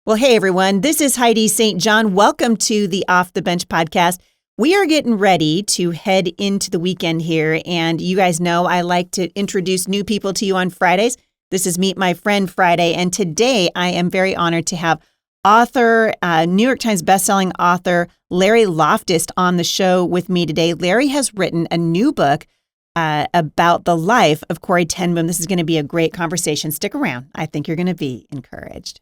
Well, hey, everyone. This is Heidi St. John. Welcome to the Off the Bench podcast. We are getting ready to head into the weekend here. And you guys know I like to introduce new people to you on Fridays. This is Meet My Friend Friday. And today I am very honored to have author, New York Times bestselling author, Larry Loftis on the show with me today. Larry has written a new book about the life of Corrie Ten Boom. This is going to be a great conversation. Stick around. I think you're going to be encouraged.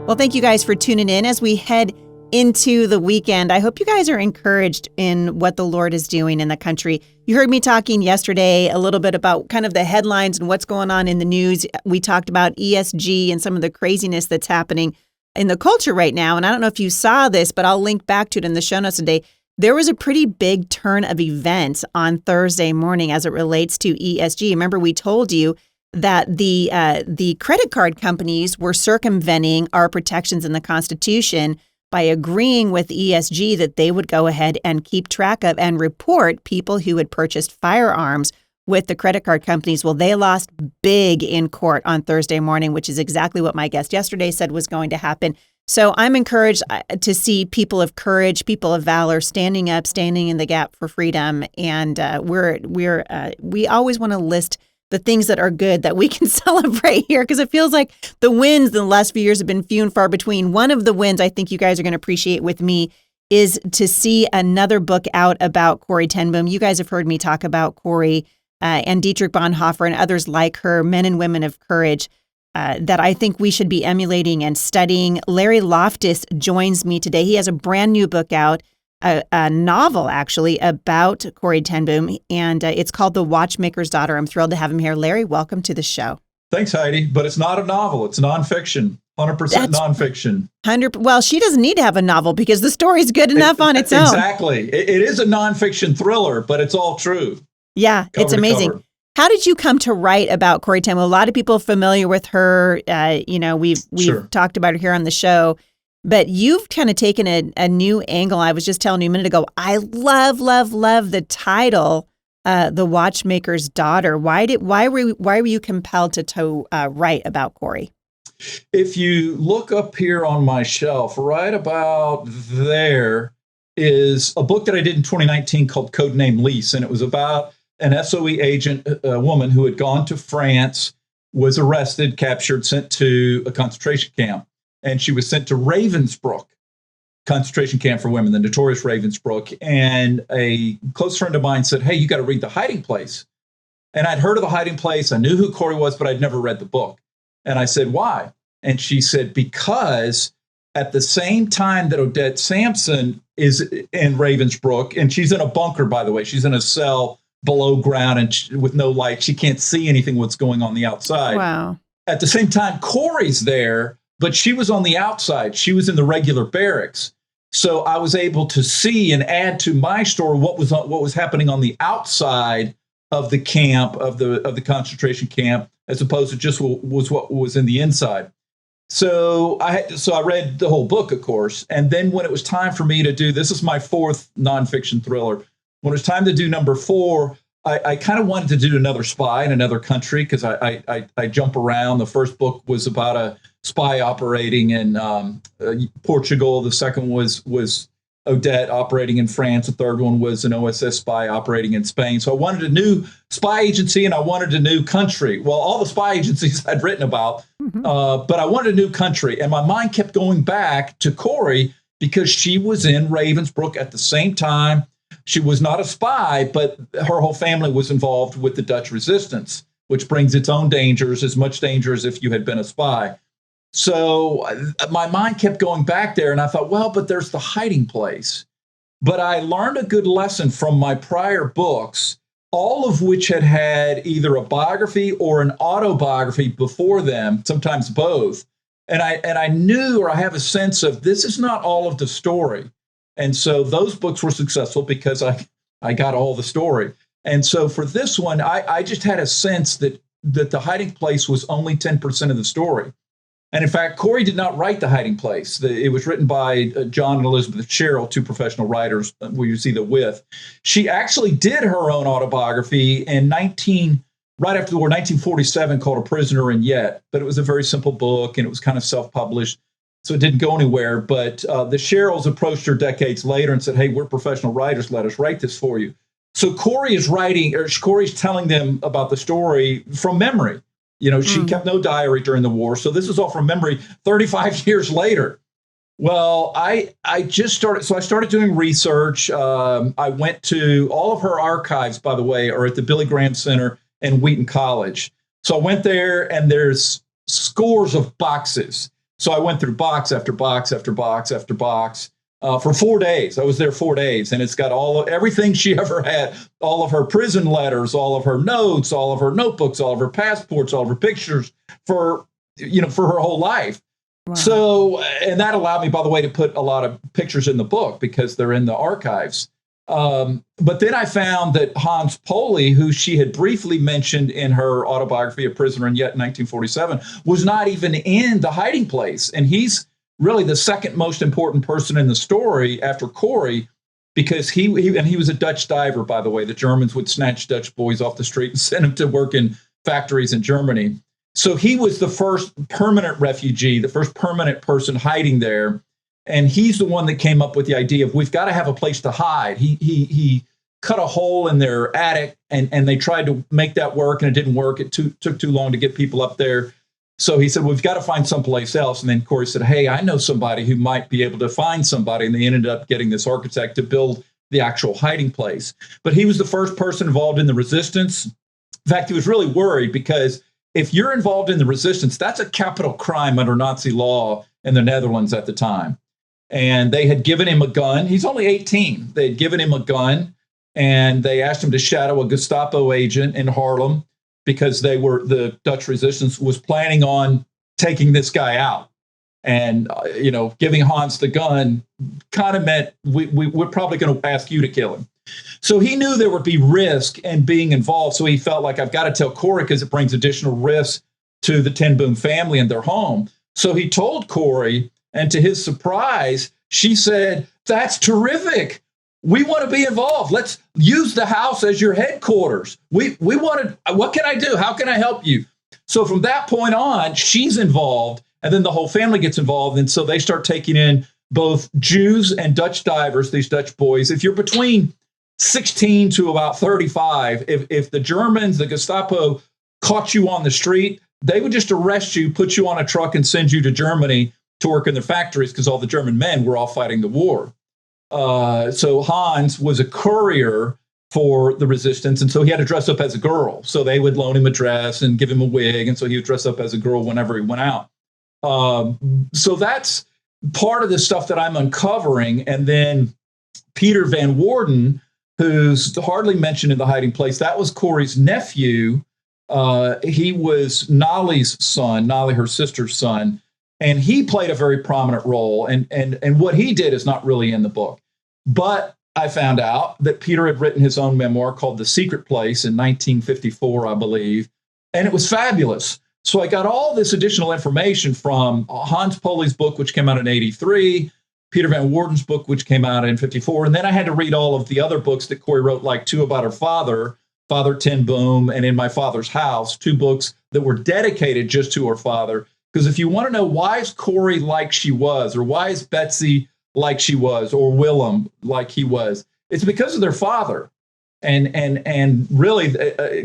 Well, thank you guys for tuning in as we head into the weekend. I hope you guys are encouraged in what the Lord is doing in the country. You heard me talking yesterday a little bit about kind of the headlines and what's going on in the news. We talked about ESG and some of the craziness that's happening in the culture right now. And I don't know if you saw this, but I'll link back to it in the show notes today. There was a pretty big turn of events on Thursday morning as it relates to ESG. Remember, we told you that the credit card companies were circumventing our protections in the Constitution by agreeing with ESG that they would go ahead and keep track of and report people who had purchased firearms with the credit card companies. Well, they lost big in court on Thursday morning, which is exactly what my guest yesterday said was going to happen. So I'm encouraged to see people of courage, people of valor standing up, standing in the gap for freedom. And we always want to list the things that are good that we can celebrate here, because it feels like the wins in the last few years have been few and far between. One of the wins I think you guys are going to appreciate with me is to see another book out about Corrie Ten Boom. You guys have heard me talk about Corrie and Dietrich Bonhoeffer and others like her, men and women of courage, that I think we should be emulating and studying. Larry Loftis joins me today. He has a brand new book out, a novel, actually, about Corrie Ten Boom, and it's called The Watchmaker's Daughter. I'm thrilled to have him here. Larry, welcome to the show. Thanks, Heidi. But it's not a novel. It's nonfiction, 100% nonfiction. 100. Well, she doesn't need to have a novel because the story's good enough on its own. Exactly. It is a nonfiction thriller, but it's all true. Yeah, it's amazing. How did you come to write about Corrie Ten Boom? A lot of people are familiar with her. We've Sure. talked about her here on the show. But you've kind of taken a new angle. I was just telling you a minute ago, I love the title, The Watchmaker's Daughter. Why were you compelled to write about Corrie? If you look up here on my shelf, right about there is a book that I did in 2019 called Codename Lease. And it was about an SOE agent, a woman who had gone to France, was arrested, captured, sent to a concentration camp. And she was sent to Ravensbrück concentration camp for women, the notorious Ravensbrück. And a close friend of mine said, hey, you got to read The Hiding Place. And I'd heard of The Hiding Place. I knew who Corrie was, but I'd never read the book. And I said, why? And she said, because at the same time that Odette Sampson is in Ravensbrück, and she's in a bunker, by the way, she's in a cell below ground and with no light. She can't see anything what's going on the outside. Wow. At the same time, Corrie's there, but she was on the outside. She was in the regular barracks. So I was able to see and add to my story what was happening on the outside of the camp, of the concentration camp, as opposed to just what was in the inside. So I read the whole book, of course. And then when it was time for me to do, this is my fourth nonfiction thriller. When it was time to do number 4, I kind of wanted to do another spy in another country because I jump around. The first book was about a spy operating in Portugal. The second was Odette operating in France. The third one was an OSS spy operating in Spain. So I wanted a new spy agency and I wanted a new country. Well, all the spy agencies I'd written about, but I wanted a new country. And my mind kept going back to Corrie because she was in Ravensbrück at the same time. She was not a spy, but her whole family was involved with the Dutch resistance, which brings its own dangers, as much danger as if you had been a spy. So my mind kept going back there, and I thought, well, but there's The Hiding Place. But I learned a good lesson from my prior books, all of which had either a biography or an autobiography before them, sometimes both. And I knew, or I have a sense of, this is not all of the story. And so those books were successful because I got all the story. And so for this one, I just had a sense that The Hiding Place was only 10% of the story. And in fact, Corrie did not write The Hiding Place. It was written by John and Elizabeth Sherrill, two professional writers where you see the with. She actually did her own autobiography right after the war, 1947, called A Prisoner and Yet. But it was a very simple book, and it was kind of self-published, so it didn't go anywhere. But the Sherrills approached her decades later and said, hey, we're professional writers. Let us write this for you. So Corrie's telling them about the story from memory. She kept no diary during the war. So this is all from memory 35 years later. Well, I started doing research. I went to all of her archives, by the way, are at the Billy Graham Center and Wheaton College. So I went there, and there's scores of boxes. So I went through box after box after box after box for 4 days. I was there 4 days, and it's got everything she ever had, all of her prison letters, all of her notes, all of her notebooks, all of her passports, all of her pictures for her whole life. Wow. So, and that allowed me, by the way, to put a lot of pictures in the book because they're in the archives. But then I found that Hans Poley, who she had briefly mentioned in her autobiography, A Prisoner and Yet in 1947, was not even in The Hiding Place. And he's really the second most important person in the story after Corrie, because he was a Dutch diver, by the way. The Germans would snatch Dutch boys off the street and send them to work in factories in Germany. So he was the first permanent refugee, the first permanent person hiding there. And he's the one that came up with the idea of, we've got to have a place to hide. He cut a hole in their attic, and they tried to make that work, and it didn't work. It took too long to get people up there. So he said, we've got to find someplace else. And then Corrie said, hey, I know somebody who might be able to find somebody. And they ended up getting this architect to build the actual hiding place. But he was the first person involved in the resistance. In fact, he was really worried, because if you're involved in the resistance, that's a capital crime under Nazi law in the Netherlands at the time. And they had given him a gun. He's only 18. They had given him a gun, and they asked him to shadow a Gestapo agent in Haarlem, because the Dutch resistance was planning on taking this guy out. And, giving Hans the gun kind of meant we're probably going to ask you to kill him. So he knew there would be risk in being involved. So he felt like, I've got to tell Corrie, because it brings additional risk to the Ten Boom family and their home. So he told Corrie, and to his surprise, she said, that's terrific. We want to be involved. Let's use the house as your headquarters. We want to, what can I do? How can I help you? So from that point on, she's involved, and then the whole family gets involved. And so they start taking in both Jews and Dutch divers, these Dutch boys. If you're between 16 to about 35, if the Germans, the Gestapo, caught you on the street, they would just arrest you, put you on a truck, and send you to Germany to work in the factories, because all the German men were all fighting the war. So Hans was a courier for the resistance, and so he had to dress up as a girl. So they would loan him a dress and give him a wig, and so he would dress up as a girl whenever he went out. So that's part of the stuff that I'm uncovering. And then Peter Van Woerden, who's hardly mentioned in The Hiding Place, that was Corrie's nephew. He was Nolly's son, Nolly, her sister's son. And he played a very prominent role. And what he did is not really in the book. But I found out that Peter had written his own memoir called The Secret Place in 1954, I believe. And it was fabulous. So I got all this additional information from Hans Poley's book, which came out in 83, Peter Van Woerden's book, which came out in 54. And then I had to read all of the other books that Corrie wrote, like two about her father, Father Ten Boom, and In My Father's House, two books that were dedicated just to her father. Because if you want to know why is Corrie like she was, or why is Betsy like she was, or Willem like he was, it's because of their father. And really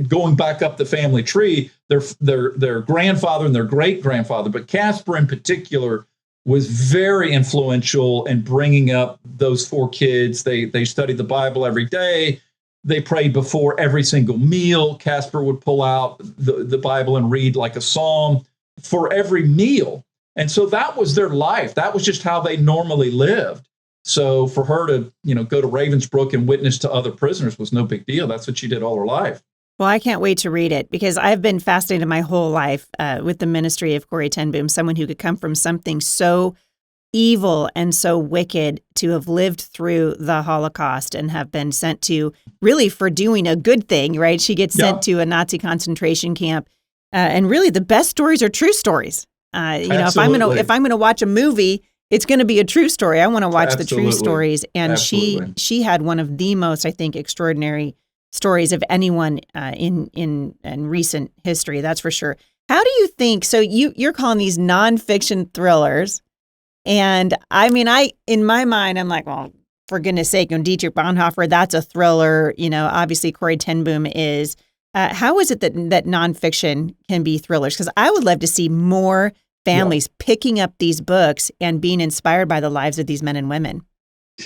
going back up the family tree, their grandfather and their great grandfather, but Casper in particular was very influential in bringing up those four kids. They studied the Bible every day. They prayed before every single meal. Casper would pull out the Bible and read like a psalm for every meal. And so that was their life. That was just how they normally lived. So for her to, go to Ravensbrück and witness to other prisoners was no big deal. That's what she did all her life. Well, I can't wait to read it, because I've been fascinated my whole life with the ministry of Corrie Ten Boom, someone who could come from something so evil and so wicked to have lived through the Holocaust and have been sent to, really for doing a good thing, right? She gets sent to a Nazi concentration camp. And really the best stories are true stories. Absolutely. If I'm gonna watch a movie, it's going to be a true story. I want to watch the true Absolutely. stories. And Absolutely. she had one of the most, I think, extraordinary stories of anyone in recent history. That's for sure. How do you think? So you're calling these nonfiction thrillers, and I mean, in my mind, I'm like, well, for goodness sake, Dietrich Bonhoeffer, that's a thriller. Obviously, Corrie Ten Boom is. How is it that nonfiction can be thrillers? Because I would love to see more families picking up these books and being inspired by the lives of these men and women.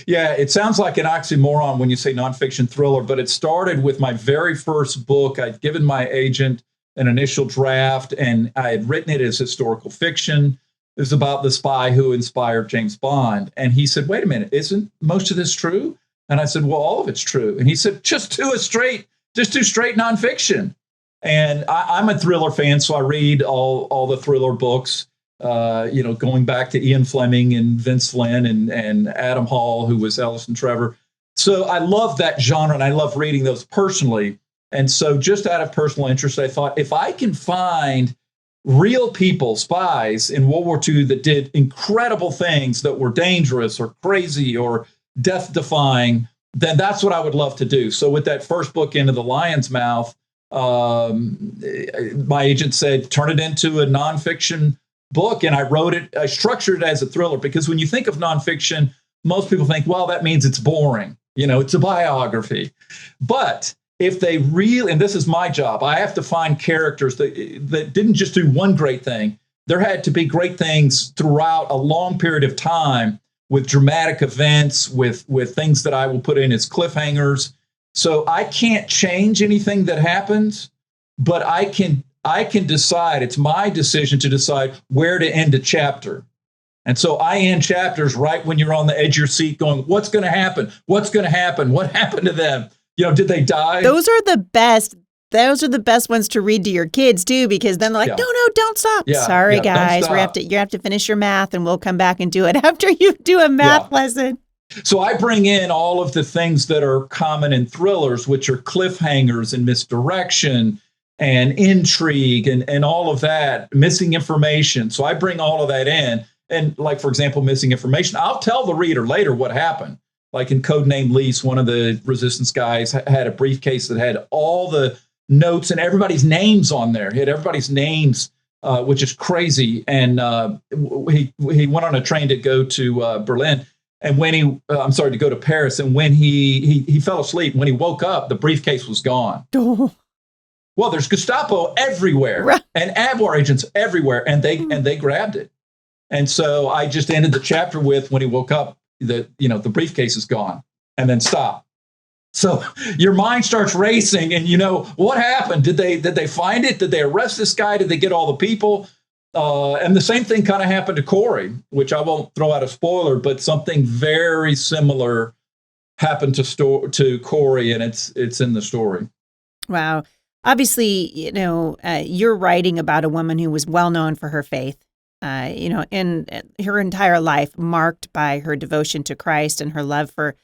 Yeah, it sounds like an oxymoron when you say nonfiction thriller, but it started with my very first book. I'd given my agent an initial draft, and I had written it as historical fiction. It was about the spy who inspired James Bond. And he said, wait a minute, isn't most of this true? And I said, well, all of it's true. And he said, just do straight nonfiction. And I'm a thriller fan, so I read all the thriller books, going back to Ian Fleming and Vince Flynn and Adam Hall, who was Ellison Trevor. So I love that genre, and I love reading those personally. And so just out of personal interest, I thought, if I can find real people, spies in World War II that did incredible things that were dangerous or crazy or death-defying, then that's what I would love to do. So with that first book, Into the Lion's Mouth, my agent said, turn it into a nonfiction book. And I structured it as a thriller, because when you think of nonfiction, most people think, well, that means it's boring. It's a biography. But if they really, and this is my job, I have to find characters that didn't just do one great thing. There had to be great things throughout a long period of time, with dramatic events, with things that I will put in as cliffhangers. So I can't change anything that happens, but I can decide. It's my decision to decide where to end a chapter. And so I end chapters right when you're on the edge of your seat going, what's going to happen? What's going to happen? What happened to them? Did they die? Those are the best. Those are the best ones to read to your kids too, because then they're like, no, don't stop. Yeah, Sorry, guys, you have to finish your math, and we'll come back and do it after you do a math lesson. So I bring in all of the things that are common in thrillers, which are cliffhangers and misdirection and intrigue and all of that, missing information. So I bring all of that in. And like, for example, missing information, I'll tell the reader later what happened. Like in Codename Lease, one of the resistance guys had a briefcase that had all the notes and everybody's names on there. He had everybody's names, which is crazy. And he went on a train to go to Berlin. And when to go to Paris. And when he fell asleep, when he woke up, the briefcase was gone. Oh. Well, there's Gestapo everywhere, right, and ABWAR agents everywhere, and they grabbed it. And so I just ended the chapter with, when he woke up, the briefcase is gone, and then stop. So your mind starts racing, and what happened? Did they find it? Did they arrest this guy? Did they get all the people? And the same thing kind of happened to Corrie, which I won't throw out a spoiler, but something very similar happened to Corrie, and it's in the story. Wow. Obviously, you're writing about a woman who was well known for her faith, in her entire life marked by her devotion to Christ and her love for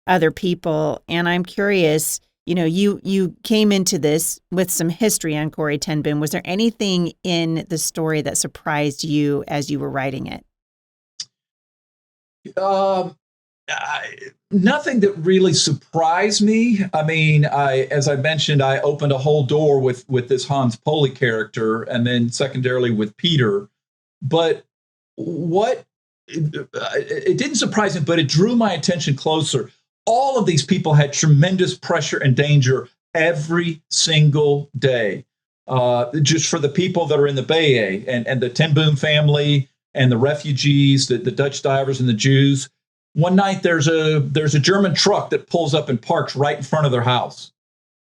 other people. And I'm curious, you came into this with some history on Corrie Ten Boom. Was there anything in the story that surprised you as you were writing it? Nothing that really surprised me. I mean, as I mentioned, I opened a whole door with this Hans Poli character, and then secondarily with Peter. But it didn't surprise me, but it drew my attention closer. All of these people had tremendous pressure and danger every single day. Just for the people that are in the Bay and the Ten Boom family and the refugees, the Dutch divers and the Jews. One night there's a German truck that pulls up and parks right in front of their house.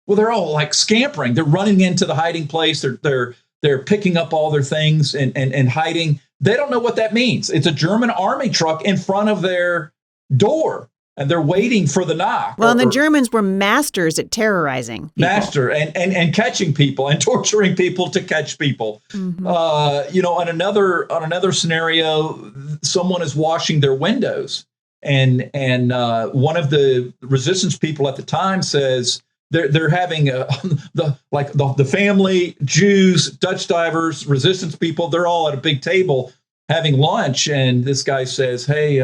Well, they're all like scampering. They're running into the hiding place. They're picking up all their things and hiding. They don't know what that means. It's a German army truck in front of their door, and they're waiting for the knock. Well, and the Germans were masters at terrorizing people. And catching people and torturing people to catch people. Mm-hmm. On another scenario, someone is washing their windows. And one of the resistance people at the time says, they're having the family, Jews, Dutch divers, resistance people. They're all at a big table having lunch, and this guy says, "Hey,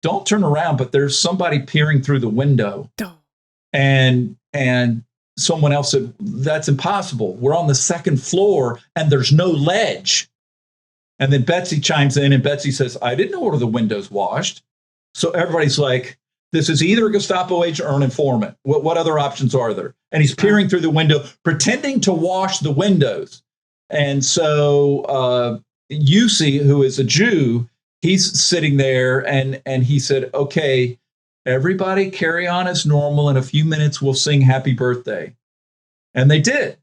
don't turn around, but there's somebody peering through the window." And someone else said, "That's impossible. We're on the second floor, and there's no ledge." And then Betsy chimes in, and Betsy says, "I didn't order the windows washed." So everybody's like, this is either a Gestapo agent or an informant. What other options are there? And he's peering through the window, pretending to wash the windows. And so Yussi, who is a Jew, he's sitting there, and he said, "Okay, everybody carry on as normal. In a few minutes, we'll sing Happy Birthday." And they did.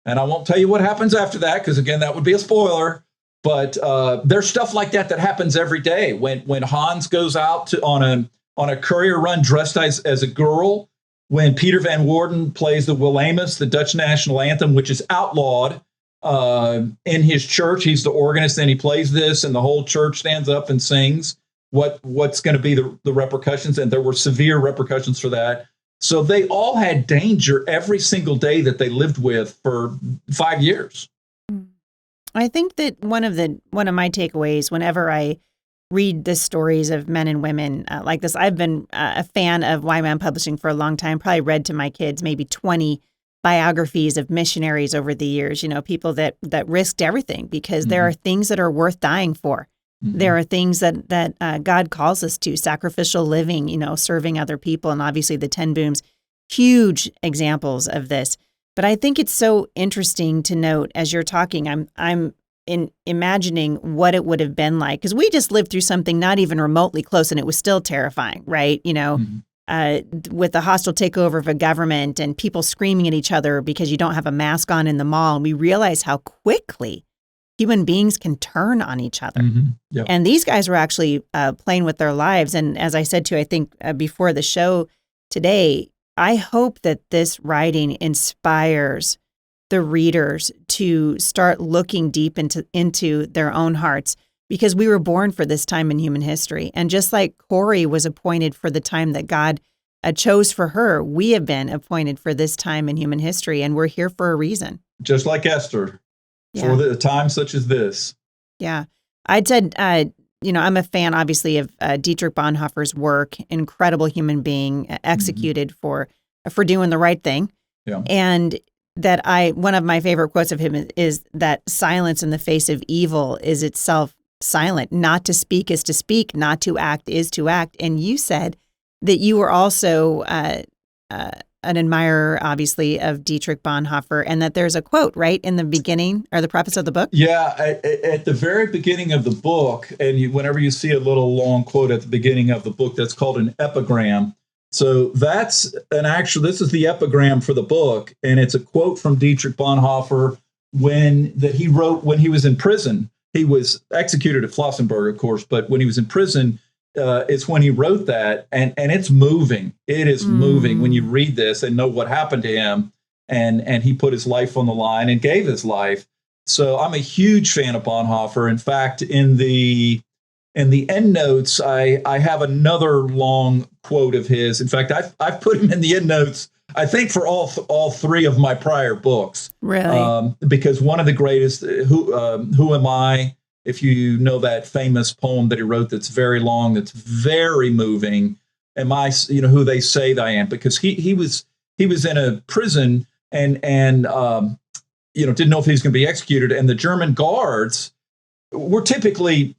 And I won't tell you what happens after that, because, again, that would be a spoiler. But there's stuff like that happens every day. When Hans goes out on a courier run dressed as a girl, when Peter Van Woerden plays the Wilhelmus, the Dutch national anthem, which is outlawed in his church. He's the organist, and he plays this, and the whole church stands up and sings what's going to be the repercussions. And there were severe repercussions for that. So they all had danger every single day that they lived with for 5 years. I think that one of my takeaways whenever I read the stories of men and women like this, I've been a fan of YWAM Publishing for a long time, probably read to my kids maybe 20 biographies of missionaries over the years, people that risked everything because there are things that are worth dying for. There are things that God calls us to, sacrificial living, serving other people, and obviously the Ten Booms, huge examples of this. But I think it's so interesting to note as you're talking, I'm imagining what it would have been like, because we just lived through something not even remotely close, and it was still terrifying, right? With the hostile takeover of a government and people screaming at each other because you don't have a mask on in the mall, and we realize how quickly human beings can turn on each other. Yep. And these guys were actually playing with their lives. And as I said to you, I think before the show today, I hope that this writing inspires the readers to start looking deep into their own hearts, because we were born for this time in human history. And just like Corrie was appointed for the time that God chose for her, we have been appointed for this time in human history, and we're here for a reason. Just like Esther, for the time such as this. Yeah. I'd said, I'm a fan, obviously, of Dietrich Bonhoeffer's work, incredible human being, executed for doing the right thing. Yeah. And that one of my favorite quotes of him is that silence in the face of evil is itself silent. Not to speak is to speak, not to act is to act. And you said that you were also an admirer, obviously, of Dietrich Bonhoeffer, and that there's a quote, right, in the beginning or the preface of the book? Yeah, at the very beginning of the book, and whenever you see a little long quote at the beginning of the book, that's called an epigram. So this is the epigram for the book, and it's a quote from Dietrich Bonhoeffer that he wrote when he was in prison. He was executed at Flossenburg, of course, but when he was in prison, it's when he wrote that, and it's moving. It is moving when you read this and know what happened to him, and he put his life on the line and gave his life. So I'm a huge fan of Bonhoeffer. In fact, in the end notes, I have another long quote of his. In fact, I've put him in the end notes, I think, for all three of my prior books. Really? Because one of the greatest, Who Am I? If you know that famous poem that he wrote that's very long, that's very moving. Am I, who they say that I am? Because he was in a prison and didn't know if he was going to be executed. And the German guards were typically,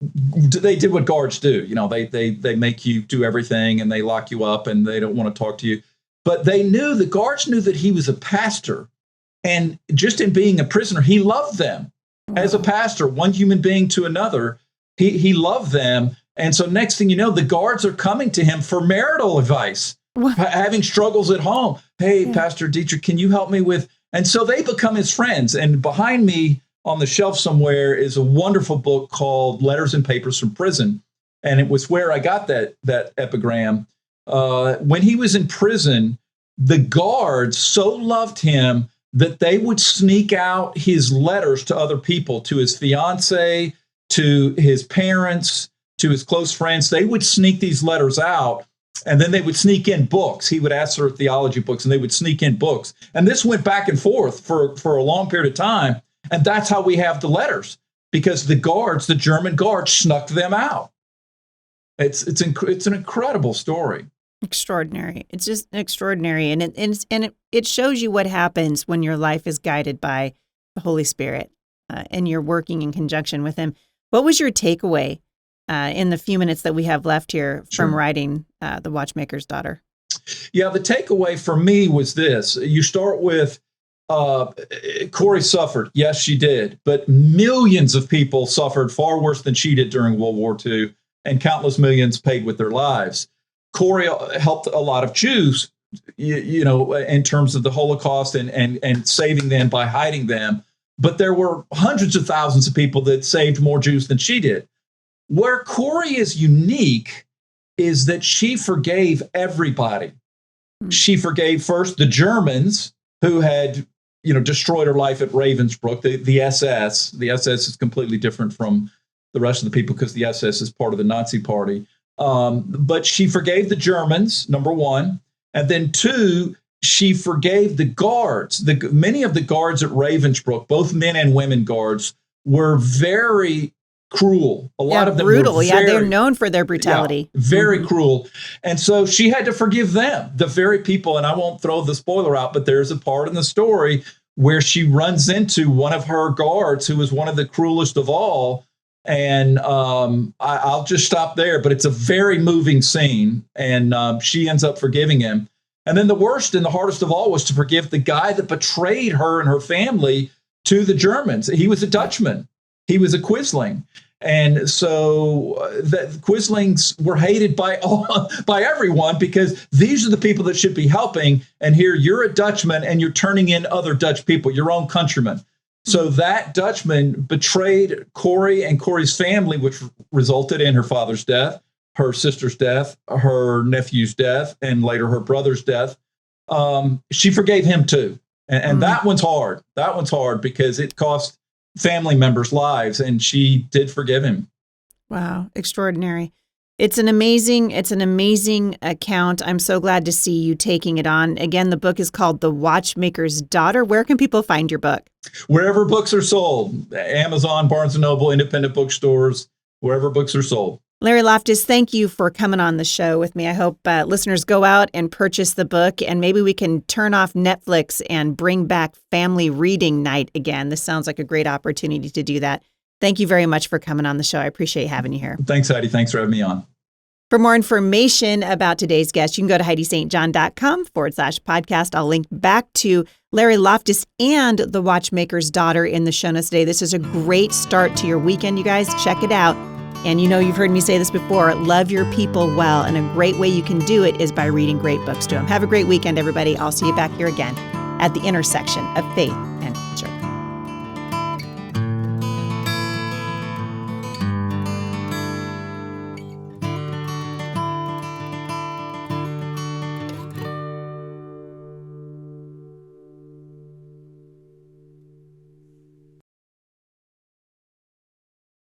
they did what guards do. They make you do everything, and they lock you up, and they don't want to talk to you. But the guards knew that he was a pastor. And just in being a prisoner, he loved them. As a pastor, one human being to another, he loved them. And so next thing you know, the guards are coming to him for marital advice, having struggles at home. Hey, Pastor Dietrich, can you help me with? And so they become his friends. And behind me on the shelf somewhere is a wonderful book called Letters and Papers from Prison. And it was where I got that epigram. When he was in prison, the guards so loved him that they would sneak out his letters to other people, to his fiance, to his parents, to his close friends. They would sneak these letters out And then they would sneak in books. He would ask her theology books, and they would sneak in books. And this went back and forth for a long period of time. And that's how we have the letters, because the German guards, snuck them out. It's an incredible story. Extraordinary. It's just extraordinary. And it shows you what happens when your life is guided by the Holy Spirit and you're working in conjunction with him. What was your takeaway in the few minutes that we have left here from writing The Watchmaker's Daughter? Yeah, the takeaway for me was this. You start with Corrie suffered. Yes, she did. But millions of people suffered far worse than she did during World War II, and countless millions paid with their lives. Corrie helped a lot of Jews, in terms of the Holocaust and saving them by hiding them. But there were hundreds of thousands of people that saved more Jews than she did. Where Corrie is unique is that she forgave everybody. She forgave first the Germans who had, destroyed her life at Ravensbrück, the SS. The SS is completely different from the rest of the people because the SS is part of the Nazi party. But she forgave the Germans, number one. And then two, she forgave the guards. Many of the guards at Ravensbrück, both men and women guards, were very cruel. A lot of them brutal. Were very, they're known for their brutality. Very cruel. And so she had to forgive them, the very people. And I won't throw the spoiler out, but there's a part in the story where she runs into one of her guards who was one of the cruelest of all. And I'll just stop there, but it's a very moving scene. And she ends up forgiving him. And then the worst and the hardest of all was to forgive the guy that betrayed her and her family to the Germans. He was a Dutchman. He was a Quisling. And so the Quislings were hated by everyone, because these are the people that should be helping. And here you're a Dutchman and you're turning in other Dutch people, your own countrymen. So that Dutchman betrayed Corrie and Corrie's family, which resulted in her father's death, her sister's death, her nephew's death, and later her brother's death. She forgave him too. And that one's hard. That one's hard because it cost family members' lives, and she did forgive him. Wow, extraordinary. It's an amazing account. I'm so glad to see you taking it on. Again, the book is called The Watchmaker's Daughter. Where can people find your book? Wherever books are sold. Amazon, Barnes & Noble, independent bookstores, wherever books are sold. Larry Loftis, thank you for coming on the show with me. I hope listeners go out and purchase the book, and maybe we can turn off Netflix and bring back family reading night again. This sounds like a great opportunity to do that. Thank you very much for coming on the show. I appreciate having you here. Thanks, Heidi. Thanks for having me on. For more information about today's guest, you can go to HeidiSt.John.com/podcast. I'll link back to Larry Loftis and The Watchmaker's Daughter in the show notes today. This is a great start to your weekend, you guys. Check it out. And you've heard me say this before, love your people well. And a great way you can do it is by reading great books to them. Have a great weekend, everybody. I'll see you back here again at the intersection of faith